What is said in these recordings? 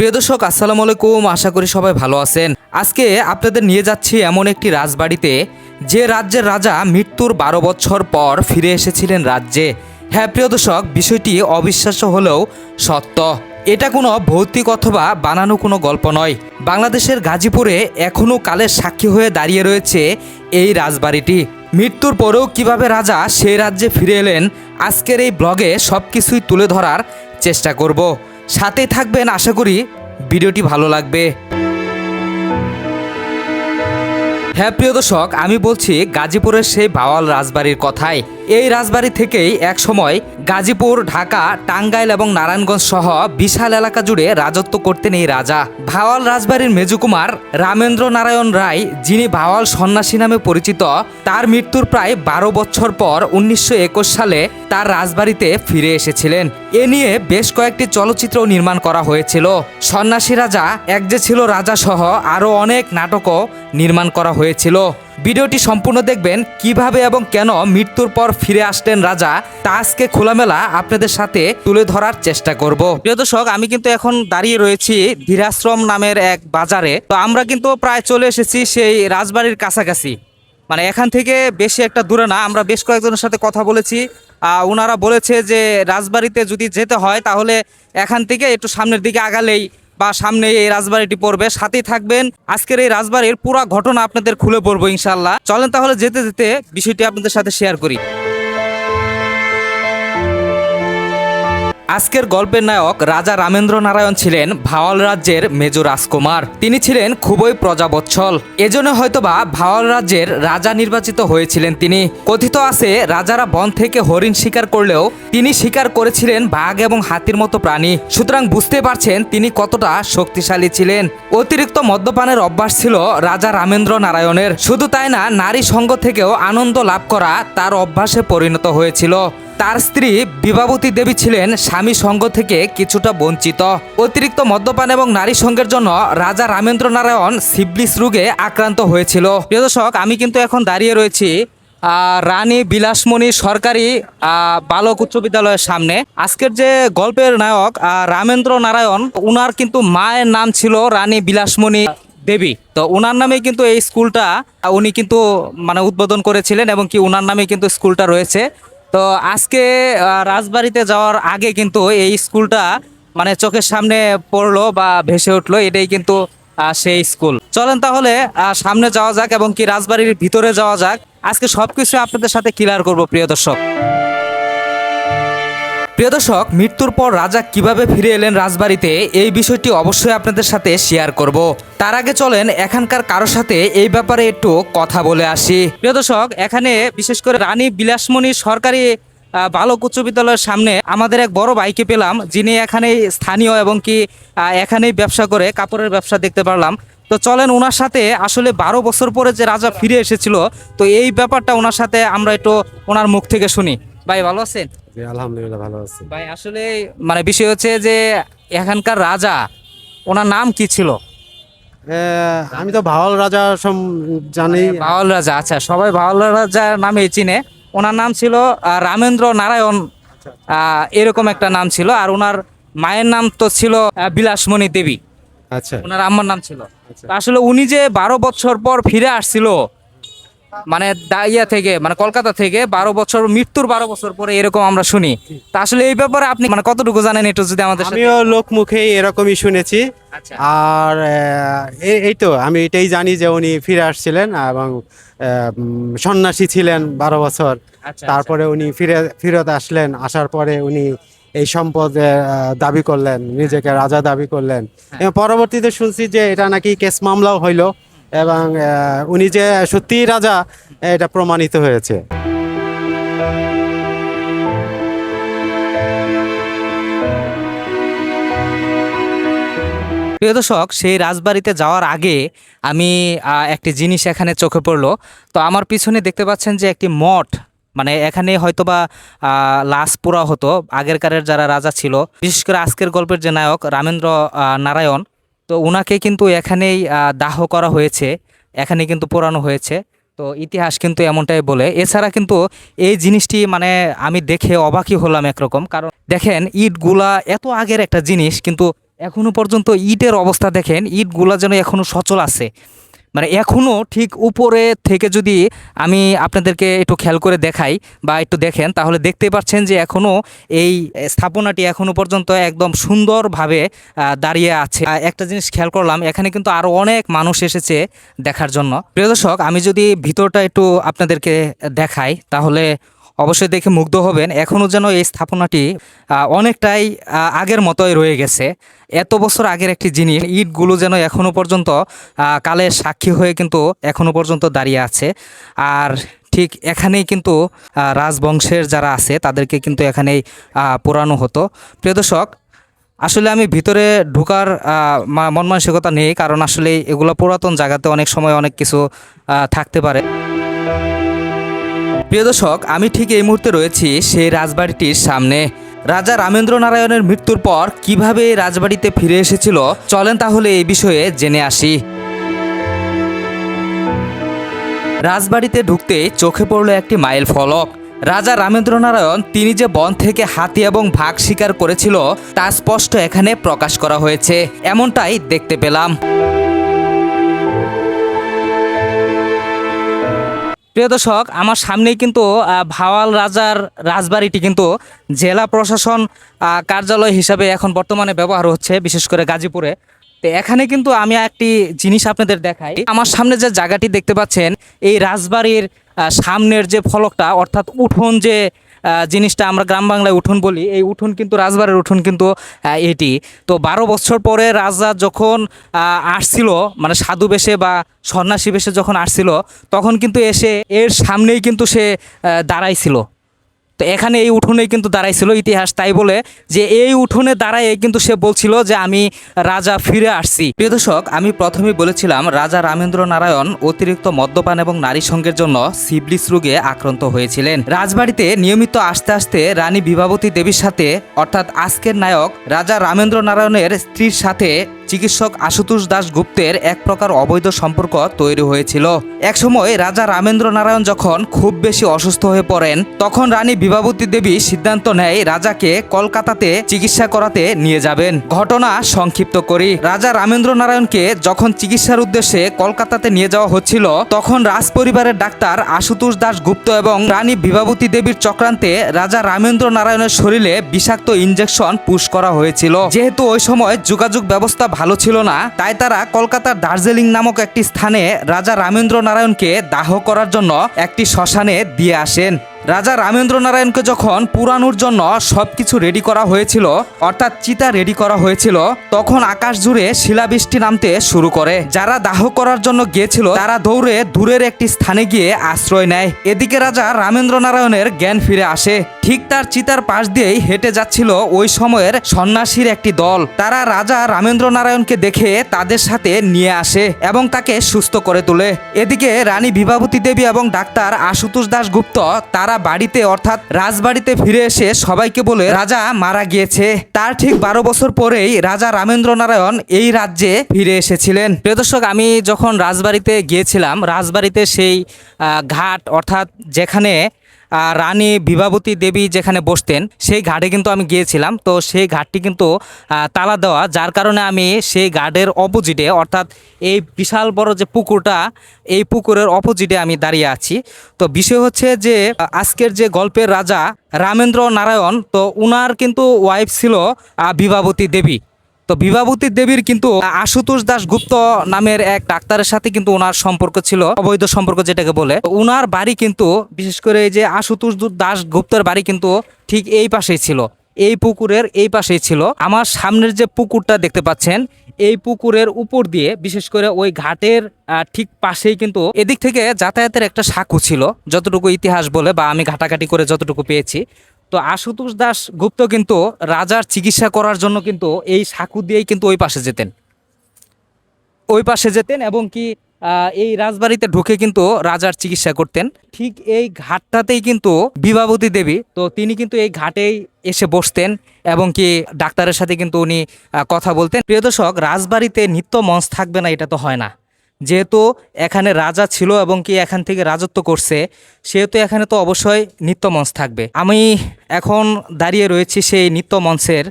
প্রিয় দর্শক, আসসালামু আলাইকুম। আশা করি সবাই ভালো আছেন। আজকে আপনাদের নিয়ে যাচ্ছি এমন একটি রাজবাড়িতে, যে রাজ্যের রাজা মৃত্যুর 12 বছর পর ফিরে এসেছিলেন রাজ্যে। হ্যাঁ প্রিয় দর্শক, বিষয়টি অবিশ্বাস্য হলেও সত্য। এটা কোনো ভৌতিক অথবা বানানো কোনো গল্প নয়। বাংলাদেশের গাজীপুরে এখনও কালের সাক্ষী হয়ে দাঁড়িয়ে রয়েছে এই রাজবাড়িটি। মৃত্যুর পরেও কিভাবে রাজা সেই রাজ্যে ফিরে এলেন, আজকের এই ব্লগে সব কিছুই তুলে ধরার চেষ্টা করব। সাথেই থাকবেন, আশা করি ভিডিওটি ভালো লাগবে। হ্যাঁ প্রিয় দর্শক, আমি বলছি গাজীপুরের সেই ভাওয়াল রাজবাড়ির কথাই। এই রাজবাড়ি থেকেই এক সময় গাজীপুর, ঢাকা, টাঙ্গাইল এবং নারায়ণগঞ্জ সহ বিশাল এলাকা জুড়ে রাজত্ব করতেন এই রাজা। ভাওয়াল রাজবাড়ির মেজকুমার রামেন্দ্র নারায়ণ রায়, যিনি ভাওয়াল সন্ন্যাসী নামে পরিচিত, তার মৃত্যুর প্রায় 12 বছর পর 1921 সালে তার রাজবাড়িতে ফিরে এসেছিলেন। এ নিয়ে বেশ কয়েকটি চলচ্চিত্র নির্মাণ করা হয়েছিল। সন্ন্যাসী রাজা, এক যে ছিল রাজা সহ আরও অনেক নাটকও নির্মাণ করা হয়েছিল। ভিডিওটি সম্পূর্ণ দেখবেন, কিভাবে এবং কেন মৃত্যুর পর ফিরে আসলেন রাজা, তা আজকে খোলামেলা আপনাদের সাথে তুলে ধরার চেষ্টা করব। প্রিয় দর্শক, আমি কিন্তু এখন দাঁড়িয়ে রয়েছি ধীরাশ্রম নামের এক বাজারে। তো আমরা কিন্তু প্রায় চলে এসেছি সেই রাজবাড়ির কাছাকাছি। মানে এখান থেকে বেশি একটা দূরে না। আমরা বেশ কয়েকজনের সাথে কথা বলেছি। ওনারা বলেছে যে রাজবাড়িতে যদি যেতে হয় তাহলে এখান থেকে একটু সামনের দিকে আগালেই বা সামনে এই রাজবাড়িটি পড়বে। সাথেই থাকবেন, আজকের এই রাজবাড়ির পুরো ঘটনা আপনাদের খুলে পড়বো ইনশাল্লাহ। চলেন তাহলে যেতে যেতে বিষয়টি আপনাদের সাথে শেয়ার করি। আজকের গল্পের নায়ক রাজা রামেন্দ্র নারায়ণ ছিলেন ভাওয়াল রাজ্যের মেজ রাজকুমার। তিনি ছিলেন খুবই প্রজাবৎসল, এজন্য হয়তোবা ভাওয়াল রাজ্যের রাজা নির্বাচিত হয়েছিলেন তিনি। কথিত আছে রাজারা বন থেকে হরিণ শিকার করলেও তিনি শিকার করেছিলেন বাঘ এবং হাতির মতো প্রাণী। সুতরাং বুঝতে পারছেন তিনি কতটা শক্তিশালী ছিলেন। অতিরিক্ত মদ্যপানের অভ্যাস ছিল রাজা রামেন্দ্র নারায়ণের। শুধু তাই না, নারী সঙ্গ থেকেও আনন্দ লাভ করা তার অভ্যাসে পরিণত হয়েছিল। তার স্ত্রী বিভাবতী দেবী ছিলেন স্বামী সঙ্গ থেকে কিছুটা বঞ্চিত। অতিরিক্ত মদ্যপান এবং নারী সঙ্গের জন্য রাজা রামেন্দ্র নারায়ণ সিফিলিস রোগে আক্রান্ত হয়েছিল। প্রিয় দর্শক, আমি কিন্তু এখন দাঁড়িয়ে রয়েছি রানী বিলাসমণি সরকারি বালক উচ্চ বিদ্যালয়ের সামনে। আজকের যে গল্পের নায়ক রামেন্দ্র নারায়ণ, উনার কিন্তু মায়ের নাম ছিল রানী বিলাসমণি দেবী। তো ওনার নামে কিন্তু এই স্কুলটা উনি কিন্তু মানে উদ্বোধন করেছিলেন, এবং কি ওনার নামে কিন্তু স্কুলটা রয়েছে। তো আজকে রাজবাড়িতে যাওয়ার আগে কিন্তু এই স্কুলটা মানে চোখের সামনে পড়লো বা ভেসে উঠলো। এটাই কিন্তু সেই স্কুল। চলেন তাহলে সামনে যাওয়া যাক এবং কি রাজবাড়ির ভিতরে যাওয়া যাক। আজকে সবকিছু আপনাদের সাথে ক্লিয়ার করব। প্রিয় দর্শক, মৃত্যুর পর রাজা কিভাবে ফিরে এলেন রাজবাড়িতে, এই বিষয়টি অবশ্যই আপনাদের সাথে শেয়ার করব। তার আগে চলেন এখানকার কারোর সাথে এই ব্যাপারে একটু কথা বলে আসি। প্রিয় দর্শক, এখানে বিশেষ করে রানী বিলাসমণি সরকারি বালক উচ্চ বিদ্যালয়ের সামনে আমাদের এক বড় ভাইকে পেলাম, যিনি এখানে স্থানীয় এবং কি এখানেই ব্যবসা করে, কাপড়ের ব্যবসা দেখতে পারলাম। তো চলেন ওনার সাথে, আসলে 12 বছর পরে যে রাজা ফিরে এসেছিল, তো এই ব্যাপারটা ওনার সাথে আমরা একটু ওনার মুখ থেকে শুনি। ভাই ভালো আছেন? আলহামদুলিল্লাহ ভালো আছি ভাই আসলে মানে বিষয় হচ্ছে যে এখানকার রাজা, ওনার নাম কি ছিল? আমি তো ভাওয়াল রাজা জানি। ভাওয়াল রাজা, আচ্ছা, সবাই ভাওয়াল রাজার নামে চিনে। ওনার নাম ছিল রামেন্দ্র নারায়ণ, এরকম একটা নাম ছিল। আর ওনার মায়ের নাম তো ছিল বিলাসমণি দেবী। আচ্ছা, ওনার আম্মার নাম ছিল। আচ্ছা। তো আসলে উনি যে 12 বছর পর ফিরে আসছিল, মানে ইয়া থেকে, মানে কলকাতা থেকে 12 বছর, মৃত্যুর 12 বছর পরে, এরকম আমরা শুনি। তা আসলে এই ব্যাপারে আপনি মানে কতটুকু জানেন একটু যদি আমাদের সাথে। আমিও লোক মুখে এরকমই শুনেছি। আচ্ছা। আর এই তো আমি এটাই জানি যে উনি ফিরে আসছিলেন এবং সন্ন্যাসী ছিলেন 12 বছর। আচ্ছা, তারপরে উনি ফিরত আসলেন। আসার পরে উনি এই সম্পদ দাবি করলেন, নিজেকে রাজা দাবি করলেন। এবং পরবর্তীতে শুনছি যে এটা নাকি কেস মামলাও হইল, এবং উনি যে সত্যিই রাজা এটা প্রমাণিত হয়েছে। প্রিয় দর্শক, সেই রাজবাড়িতে যাওয়ার আগে আমি একটি জিনিস এখানে চোখে পড়লো। তো আমার পিছনে দেখতে পাচ্ছেন যে একটি মঠ, মানে এখানে হয়তোবা লাশ পোড়া হতো আগেরকারের যারা রাজা ছিল, বিশেষ করে আজকের গল্পের যে নায়ক রামেন্দ্র নারায়ণ। তো ওনাকে কিন্তু এখানেই দাহ করা হয়েছে, এখানে কিন্তু পোড়ানো হয়েছে। তো ইতিহাস কিন্তু এমনটাই বলে। এছাড়া কিন্তু এই জিনিসটি মানে আমি দেখে অবাকই হলাম একরকম। কারণ দেখেন, ইটগুলা এত আগের একটা জিনিস কিন্তু এখনো পর্যন্ত ইটের অবস্থা দেখেন, ইটগুলা যেন এখনো সচল আছে। মানে এখনো ঠিক উপরে থেকে যদি আমি আপনাদেরকে একটু খেয়াল করে দেখাই বা একটু দেখেন, তাহলে দেখতে পাচ্ছেন যে এখনো এই স্থাপনাটি এখনো পর্যন্ত একদম সুন্দরভাবে দাঁড়িয়ে আছে। একটা জিনিস খেয়াল করলাম, এখানে কিন্তু আরো অনেক মানুষ এসেছে দেখার জন্য। প্রিয় দর্শক, আমি যদি ভিতরটা একটু আপনাদেরকে দেখাই তাহলে অবশ্যই দেখে মুগ্ধ হবেন। এখনও যেন এই স্থাপনাটি অনেকটাই আগের মতোই রয়ে গেছে। এত বছর আগের একটি জিনিস, ইটগুলো যেন এখনও পর্যন্ত কালের সাক্ষী হয়ে কিন্তু এখনও পর্যন্ত দাঁড়িয়ে আছে। আর ঠিক এখানেই কিন্তু রাজবংশের যারা আছে তাদেরকে কিন্তু এখানেই পোড়ানো হতো। প্রিয় দর্শক, আসলে আমি ভিতরে ঢোকার মন মানসিকতা নেই, কারণ আসলে এগুলো পুরাতন জায়গাতে অনেক সময় অনেক কিছু থাকতে পারে। প্রিয় দর্শক, আমি ঠিক এই মুহূর্তে রয়েছি সেই রাজবাড়িটির সামনে। রাজা রামেন্দ্র নারায়ণের মৃত্যুর পর কিভাবে এই রাজবাড়িতে ফিরে এসেছিল, চলেন তাহলে এই বিষয়ে জেনে আসি। রাজবাড়িতে ঢুকতে চোখে পড়ল একটি মাইল ফলক। রাজা রামেন্দ্র নারায়ণ তিনি যে বন থেকে হাতি এবং বাঘ শিকার করেছিল তা স্পষ্ট এখানে প্রকাশ করা হয়েছে, এমনটাই দেখতে পেলাম। প্রিয় দর্শক, আমার সামনেই কিন্তু ভাওয়াল রাজার রাজবাড়িটি কিন্তু জেলা প্রশাসন কার্যালয় হিসাবে এখন বর্তমানে ব্যবহার হচ্ছে, বিশেষ করে গাজীপুরে। তো এখানে কিন্তু আমি একটি জিনিস আপনাদের দেখাই। আমার সামনে যে জায়গাটি দেখতে পাচ্ছেন, এই রাজবাড়ির সামনের যে ফলকটা, অর্থাৎ উঠোন যে জিনিসটা আমরা গ্রাম বাংলায় উঠোন বলি, এই উঠোন কিন্তু রাজবাড়ির উঠোন কিন্তু এটি। তো 12 বছর পরে রাজা যখন আসছিল, মানে সাধু বেশে বা সন্ন্যাসী বেশে যখন আসছিল, তখন কিন্তু এসে এর সামনেই কিন্তু সে দাঁড়াইছিল। তো এখানে এই উঠোনেই কিন্তু দাঁড়াইছিল, ইতিহাস তাই বলে যে এই উঠোনে দাঁড়ায় কিন্তু সে বলছিল যে আমি রাজা ফিরে আসছি। প্রিয় দর্শক, আমি প্রথমেই বলেছিলাম রাজা রামেন্দ্র নারায়ণ অতিরিক্ত মদ্যপান এবং নারী সঙ্গের জন্য সিফিলিস রোগে আক্রান্ত হয়েছিলেন। রাজবাড়িতে নিয়মিত আসতে আসতে রানী বিভাবতী দেবীর সাথে, অর্থাৎ আজকের নায়ক রাজা রামেন্দ্র নারায়ণের স্ত্রীর সাথে চিকিৎসক আশুতোষ দাশগুপ্তের এক প্রকার অবৈধ সম্পর্ক তৈরি হয়েছিল। একসময় রাজা রামেন্দ্র নারায়ণ যখন খুব বেশি অসুস্থ হয়ে পড়েন, তখন রানী বিভাবতী দেবী সিদ্ধান্ত নেয় রাজাকে কলকাতাতে চিকিৎসা করাতে নিয়ে যাবেন। ঘটনা সংক্ষিপ্ত করি, রাজা রামেন্দ্র নারায়ণকে যখন চিকিৎসার উদ্দেশ্যে কলকাতাতে নিয়ে যাওয়া হচ্ছিল, তখন রাজপরিবারের ডাক্তার আশুতোষ দাশগুপ্ত এবং রানী বিভাবতী দেবীর চক্রান্তে রাজা রামেন্দ্র নারায়ণের শরীরে বিষাক্ত ইনজেকশন পুশ করা হয়েছিল। যেহেতু ওই সময় যোগাযোগ ব্যবস্থা ভালো ছিল না, তাই তারা কলকাতার দার্জিলিং নামক একটি স্থানে রাজা রামেন্দ্র নারায়ণকে দাহ করার জন্য একটি শ্মশানে দিয়ে আসেন। রাজা রামেন্দ্র নারায়ণকে যখন পুরানোর জন্য সবকিছু রেডি করা হয়েছিল, অর্থাৎ চিতা রেডি করা হয়েছিল, তখন আকাশ জুড়ে শিলাবৃষ্টি নামতে শুরু করে। যারা দাহ করার জন্য গিয়েছিল তারা দৌড়ে দূরের একটি স্থানে গিয়ে আশ্রয় নেয়। এদিকে রাজা রামেন্দ্র নারায়ণের জ্ঞান ফিরে আসে। ঠিক তার চিতার পাশ দিয়েই হেঁটে যাচ্ছিল ওই সময়ের সন্ন্যাসীর একটি দল। তারা রাজা রামেন্দ্র নারায়ণকে দেখে তাদের সাথে নিয়ে আসে এবং তাকে সুস্থ করে তোলে। এদিকে রানী বিভাবতী দেবী এবং ডাক্তার আশুতোষ দাশগুপ্ত তারা বাড়িতে, অর্থাৎ রাজবাড়িতে ফিরে এসে সবাইকে বলে রাজা মারা গিয়েছে। তার ঠিক 12 বছর পরেই রাজা রামেন্দ্র নারায়ণ এই রাজ্যে ফিরে এসেছিলেন। প্রিয় দর্শক, আমি যখন রাজবাড়িতে গিয়েছিলাম, রাজবাড়িতে সেই ঘাট, অর্থাৎ যেখানে রানী বিভাবতী দেবী যেখানে বসতেন, সেই ঘাটে কিন্তু আমি গিয়েছিলাম। তো সেই ঘাটটি কিন্তু তালা দেওয়া, যার কারণে আমি সেই ঘাটের অপোজিটে, অর্থাৎ এই বিশাল বড় যে পুকুরটা, এই পুকুরের অপোজিটে আমি দাঁড়িয়ে আছি। তো বিষয় হচ্ছে যে আজকের যে গল্পের রাজা রামেন্দ্র নারায়ণ, তো উনার কিন্তু ওয়াইফ ছিল বিভাবতী দেবী। তো বিভাবতী দেবীর কিন্তু আশুতোষ দাশগুপ্ত নামের এক ডাক্তারের সাথে কিন্তু ওনার সম্পর্ক ছিল, অবৈধ সম্পর্ক যেটাকে বলে। ওনার বাড়ি কিন্তু, বিশেষ করে এই যে আশুতোষ দাশগুপ্তের বাড়ি কিন্তু ঠিক এই পাশেই ছিল, এই পুকুরের এই পাশেই ছিল। আমার সামনের যে পুকুরটা দেখতে পাচ্ছেন, এই পুকুরের উপর দিয়ে, বিশেষ করে ওই ঘাটের ঠিক পাশেই কিন্তু এদিক থেকে যাতায়াতের একটা সাঁকো ছিল, যতটুকু ইতিহাস বলে বা আমি ঘাটাঘাটি করে যতটুকু পেয়েছি। তো আশুতোষ দাশগুপ্ত কিন্তু রাজার চিকিৎসা করার জন্য কিন্তু এই সাঁকো দিয়েই কিন্তু ওই পাশে যেতেন এবং কি এই রাজবাড়িতে ঢুকে কিন্তু রাজার চিকিৎসা করতেন। ঠিক এই ঘাটটাতেই কিন্তু বিভাবতী দেবী, তো তিনি কিন্তু এই ঘাটেই এসে বসতেন এবং কি ডাক্তারের সাথে কিন্তু উনি কথা বলতেন। প্রিয় দর্শক, রাজবাড়িতে নিত্য মঞ্চ থাকবে না এটা তো হয় না। যেহেতু এখানে রাজা ছিল এবং কি এখান থেকে রাজত্ব করছে, সেহেতু এখানে তো অবশ্যই নৃত্য মঞ্চ থাকবে। আমি এখন দাঁড়িয়ে রয়েছি সেই নৃত্য মঞ্চের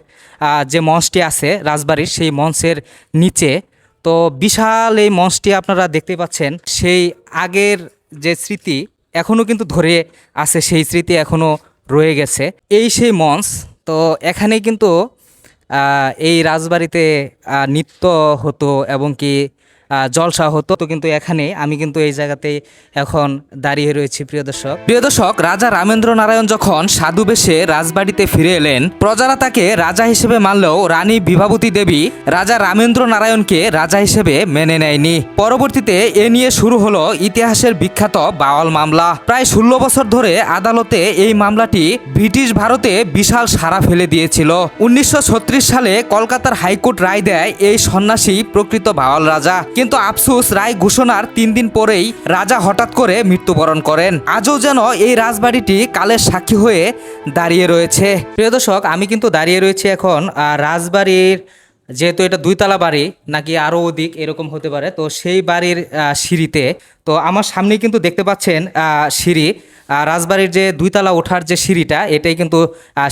যে মঞ্চটি আছে রাজবাড়ির, সেই মঞ্চের নিচে। তো বিশাল এই মঞ্চটি আপনারা দেখতে পাচ্ছেন, সেই আগের যে স্মৃতি এখনও কিন্তু ধরে আছে, সেই স্মৃতি এখনও রয়ে গেছে। এই সেই মঞ্চ। তো এখানে কিন্তু এই রাজবাড়িতে নৃত্য হতো এবং কি জলসা হতো। তো কিন্তু এখানে আমি কিন্তু এই জায়গাতেই এখন দাঁড়িয়ে রয়েছি। প্রিয় দর্শক, রাজা রামেন্দ্র নারায়ণ যখন সাধু বেশে রাজবাড়িতে ফিরে এলেন, প্রজারা তাকে রাজা হিসেবে মানলেও রানী বিভাবতী দেবী রাজা রামেন্দ্র নারায়ণকে রাজা হিসেবে মেনে নেয়নি। পরবর্তীতে এ নিয়ে শুরু হলো ইতিহাসের বিখ্যাত বাওয়াল মামলা। প্রায় 16 বছর ধরে আদালতে এই মামলাটি ব্রিটিশ ভারতে বিশাল সাড়া ফেলে দিয়েছিল। 1936 সালে কলকাতার হাইকোর্ট রায় দেয় এই সন্ন্যাসী প্রকৃত ভাওয়াল রাজা। কিন্তু আফসোস, রায় ঘোষণার 3 দিন পরেই রাজা হঠাৎ করে মৃত্যুবরণ করেন। আজও যেন এই রাজবাড়িটি কালের সাক্ষী হয়ে দাঁড়িয়ে রয়েছে। প্রিয় দর্শক, আমি কিন্তু দাঁড়িয়ে রয়েছি এখন রাজবাড়ির, যেহেতু এটা 2 তলা বাড়ি, নাকি আরও অধিক এরকম হতে পারে, তো সেই বাড়ির সিঁড়িতে। তো আমার সামনেই কিন্তু দেখতে পাচ্ছেন সিঁড়ি, রাজবাড়ির যে 2 তলা ওঠার যে সিঁড়িটা, এটাই কিন্তু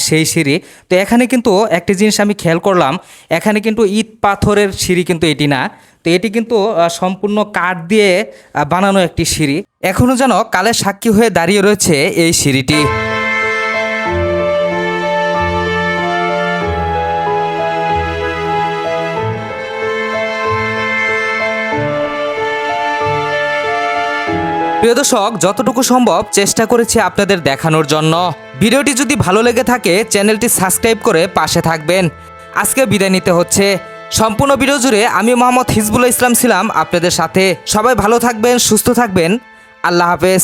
সেই সিঁড়ি। তো এখানে কিন্তু একটি জিনিস আমি খেয়াল করলাম, এখানে কিন্তু ইট পাথরের সিঁড়ি কিন্তু এটি না, তো এটি কিন্তু সম্পূর্ণ কাঠ দিয়ে বানানো একটি সিঁড়ি। এখনও যেন কালের সাক্ষী হয়ে দাঁড়িয়ে রয়েছে এই সিঁড়িটি। প্রিয় দর্শক, যতটুকু সম্ভব চেষ্টা করেছি আপনাদের দেখানোর জন্য। ভিডিওটি যদি ভালো লেগে থাকে চ্যানেলটি সাবস্ক্রাইব করে পাশে থাকবেন। আজকে বিদায় নিতে হচ্ছে। সম্পূর্ণ ভিডিও জুড়ে আমি মোহাম্মদ হিজবুল ইসলাম ছিলাম আপনাদের সাথে। সবাই ভালো থাকবেন, সুস্থ থাকবেন। আল্লাহ হাফেজ।